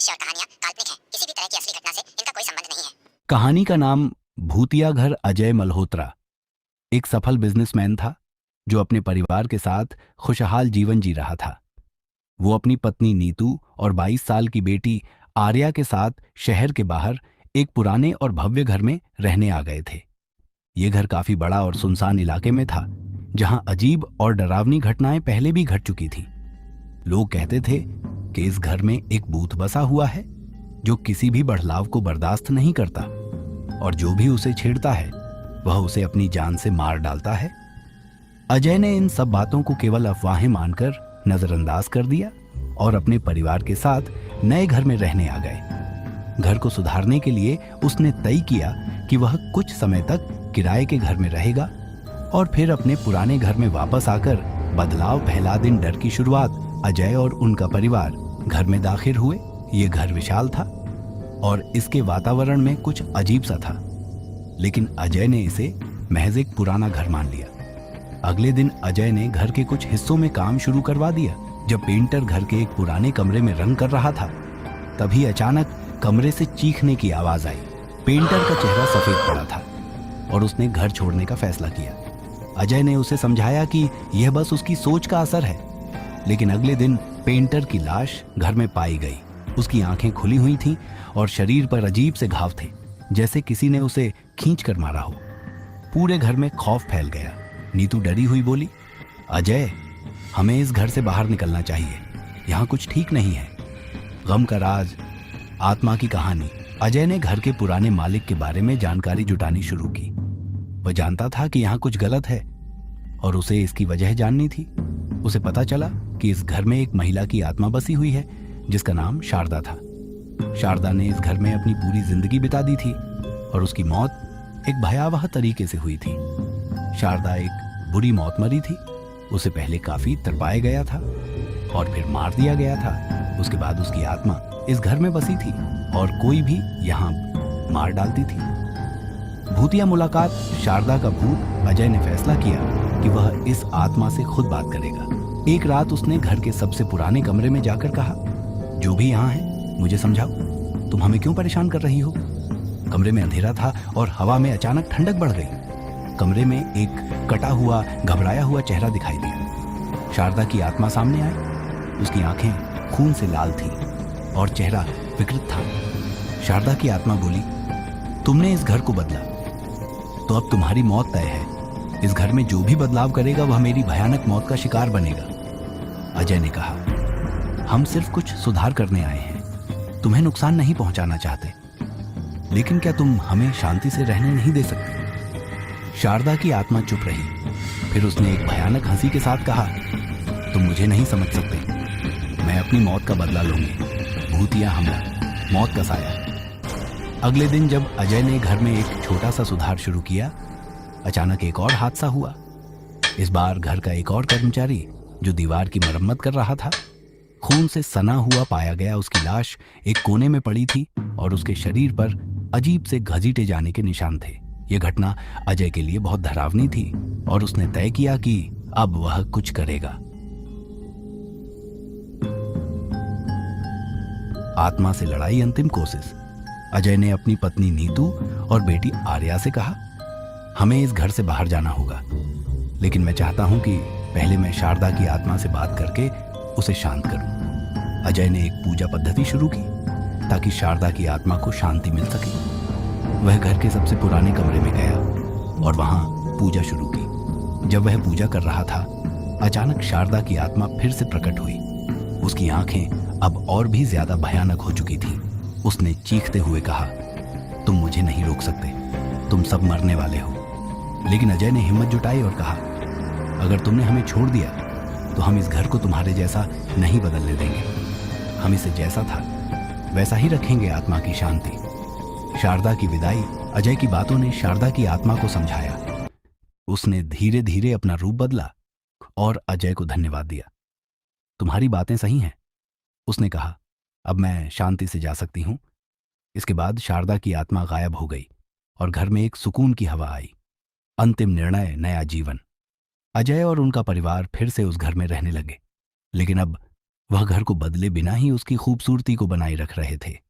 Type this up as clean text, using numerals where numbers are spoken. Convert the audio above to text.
दृश्य और कहानियां काल्पनिक हैं। किसी भी तरह की असली घटना से इनका कोई संबंध नहीं है। कहानी का नाम भूतिया घर अजय मल्होत्रा एक सफल बिजनेसमैन था जो अपने परिवार के साथ खुशहाल जीवन जी रहा था। वो अपनी पत्नी नीतू और 22 साल की बेटी आर्या के साथ शहर के बाहर एक पुराने और भव्य घर में रहने आ गए थे। ये घर काफी बड़ा और सुनसान इलाके में था, जहां अजीब और डरावनी घटनाएं पहले भी घट चुकी थी। लोग कहते थे कि इस घर में एक भूत बसा हुआ है जो किसी भी बदलाव को बर्दाश्त नहीं करता और जो भी उसे छेड़ता है वह उसे अपनी जान से मार डालता है। अजय ने इन सब बातों को केवल अफवाहें मानकर नजरअंदाज कर दिया और अपने परिवार के साथ नए घर में रहने आ गए। घर को सुधारने के लिए उसने तय किया कि वह कुछ समय तक किराए के घर में रहेगा और फिर अपने पुराने घर में वापस आकर बदलाव पहला दिन डर की शुरुआत। अजय और उनका परिवार घर में दाखिल हुए। ये घर विशाल था और इसके वातावरण में कुछ अजीब सा था, लेकिन अजय ने इसे महज एक पुराना घर मान लिया। अगले दिन अजय ने घर के कुछ हिस्सों में काम शुरू करवा दिया। जब पेंटर घर के एक पुराने कमरे में रंग कर रहा था, तभी अचानक कमरे से चीखने की आवाज आई। पेंटर का चेहरा सफेद पड़ा था और उसने घर छोड़ने का फैसला किया। अजय ने उसे समझाया कि यह बस उसकी सोच का असर है, लेकिन अगले दिन पेंटर की लाश घर में पाई गई। उसकी आंखें खुली हुई थीं और शरीर पर अजीब से घाव थे, जैसे किसी ने उसे खींच कर मारा हो। पूरे घर में खौफ फैल गया। नीतू डरी हुई बोली, अजय, हमें इस घर से बाहर निकलना चाहिए। यहाँ कुछ ठीक नहीं है। गम का राज, आत्मा की कहानी। अजय ने घर के पुराने मालिक के बारे में जानकारी जुटानी शुरू की। वह जानता था कि यहाँ कुछ गलत है और उसे इसकी वजह जाननी थी। उसे पता चला कि इस घर में एक महिला की आत्मा बसी हुई है जिसका नाम शारदा था। शारदा ने इस घर में अपनी पूरी जिंदगी बिता दी थी और उसकी मौत एक भयावह तरीके से हुई थी। शारदा एक बुरी मौत मरी थी। उसे पहले काफी तड़पाया गया था और फिर मार दिया गया था। उसके बाद उसकी आत्मा इस घर में बसी थी और कोई भी यहाँ मार डालती थी। भूतिया मुलाकात शारदा का भूत। अजय ने फैसला किया कि वह इस आत्मा से खुद बात करेगा। एक रात उसने घर के सबसे पुराने कमरे में जाकर कहा, जो भी यहाँ है मुझे समझाओ, तुम हमें क्यों परेशान कर रही हो। कमरे में अंधेरा था और हवा में अचानक ठंडक बढ़ गई। कमरे में एक कटा हुआ, घबराया हुआ चेहरा दिखाई दिया। शारदा की आत्मा सामने आई। उसकी आंखें खून से लाल थी और चेहरा विकृत था। शारदा की आत्मा बोली, तुमने इस घर को बदला तो अब तुम्हारी मौत तय है। इस घर में जो भी बदलाव करेगा वह मेरी भयानक मौत का शिकार बनेगा। अजय ने कहा, हम सिर्फ कुछ सुधार करने आए हैं, तुम्हें नुकसान नहीं पहुंचाना चाहते, लेकिन क्या तुम हमें शांति से रहने नहीं दे सकते। शारदा की आत्मा चुप रही। फिर उसने एक भयानक हंसी के साथ कहा, तुम मुझे नहीं समझ सकते, मैं अपनी मौत का बदला लूंगी। भूतिया हमला, मौत का साया। अगले दिन जब अजय ने घर में एक छोटा सा सुधार शुरू किया, अचानक एक और हादसा हुआ। इस बार घर का एक और कर्मचारी जो दीवार की मरम्मत कर रहा था, खून से सना हुआ पाया गया। उसकी लाश एक कोने में पड़ी थी और उसके शरीर पर अजीब से घसीटे जाने के निशान थे। यह घटना अजय के लिए बहुत डरावनी थी और उसने तय किया कि अब वह कुछ करेगा। आत्मा से लड़ाई, अंतिम कोशिश। अजय ने अपनी पत्नी नीतू और बेटी आर्या से कहा, हमें इस घर से बाहर जाना होगा, लेकिन मैं चाहता हूं कि पहले मैं शारदा की आत्मा से बात करके उसे शांत करूं। अजय ने एक पूजा पद्धति शुरू की ताकि शारदा की आत्मा को शांति मिल सके। वह घर के सबसे पुराने कमरे में गया और वहां पूजा शुरू की। जब वह पूजा कर रहा था, अचानक शारदा की आत्मा फिर से प्रकट हुई। उसकी आंखें अब और भी ज्यादा भयानक हो चुकी थी। उसने चीखते हुए कहा, तुम मुझे नहीं रोक सकते, तुम सब मरने वाले हो। लेकिन अजय ने हिम्मत जुटाई और कहा, अगर तुमने हमें छोड़ दिया तो हम इस घर को तुम्हारे जैसा नहीं बदलने देंगे। हम इसे जैसा था वैसा ही रखेंगे। आत्मा की शांति। शारदा की विदाई। अजय की बातों ने शारदा की आत्मा को समझाया। उसने धीरे धीरे अपना रूप बदला और अजय को धन्यवाद दिया। तुम्हारी बातें सही हैं, उसने कहा, अब मैं शांति से जा सकती हूं। इसके बाद शारदा की आत्मा गायब हो गई और घर में एक सुकून की हवा आई। अंतिम निर्णय, नया जीवन। अजय और उनका परिवार फिर से उस घर में रहने लगे, लेकिन अब वह घर को बदले बिना ही उसकी खूबसूरती को बनाए रख रहे थे।